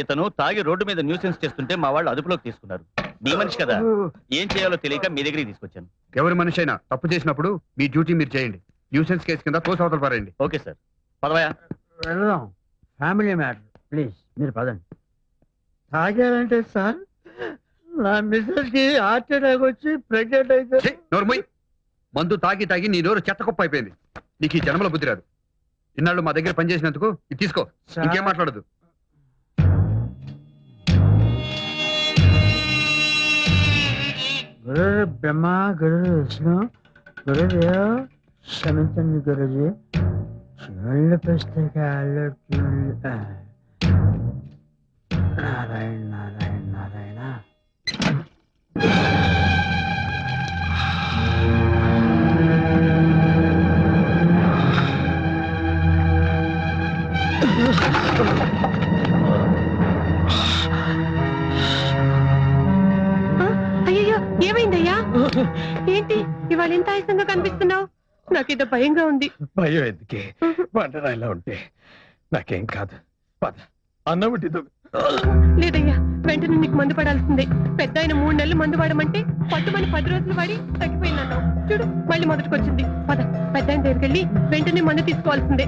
ఇతను తాగి రోడ్డు మీద న్యూసెన్స్ చేస్తుంటే మా వాళ్ళు అదుపులోకి తీసుకున్నారు. మీ మనిషి కదా, ఏం చేయాలో తెలియక మీ దగ్గరికి తీసుకొచ్చాను. ఎవరి మనిషి అయినా తప్పు చేసినప్పుడు మీ డ్యూటీ మీరు చేయండి. న్యూసెన్స్ కేసు కింద తోసి అవతల పారేయండి. Okay sir, పదవయా. వెళ్దాం, ఫ్యామిలీ మ్యాటర్. ప్లీజ్ మీరు పదండి. తాగారంటే సార్ నా మిస్సెస్ కి హార్ట్ అటాక్ వచ్చి ప్రెగ్నెంట్ అయితే. ఛీ, నోరు మూయ్. మందు తాగి తాగి నీ నోరు చెత్త కుప్ప అయిపోయింది. నీకు ఈ జన్మలో బుద్ధి రాదు. ఇన్నాళ్ళు మా దగ్గర పనిచేసినందుకు ఇది తీసుకో, ఇంకేం మాట్లాడదు. గురు బ్రహ్మ, గురు విష్ణు, గురుదేవ్ క్షమించండి గురుజీ. చూళ్ళు పుస్తకాలు నారాయణ నారాయణ నారాయణ. అయ్యో, ఏమైందయ్యా? ఏంటి ఇవాళ ఎంత ఆయాసంగా కనిపిస్తున్నావు? నాకేదో భయంగా ఉంది. భయం ఎందుకే? వంటరాయిలా ఉంటే నాకేం కాదు. పద, అన్నం లేదయ్యా, వెంటనే నీకు మందు పడాల్సిందే. పెద్ద ఆయన 3 నెలలు మందు వాడమంటే పట్టుమని 10 రోజులు వాడి తగ్గిపోయిందన్నావు. చూడు మళ్ళీ మొదటికొచ్చింది. పద, పెద్ద ఆయన దగ్గరికి వెళ్ళి వెంటనే మందు తీసుకోవాల్సిందే.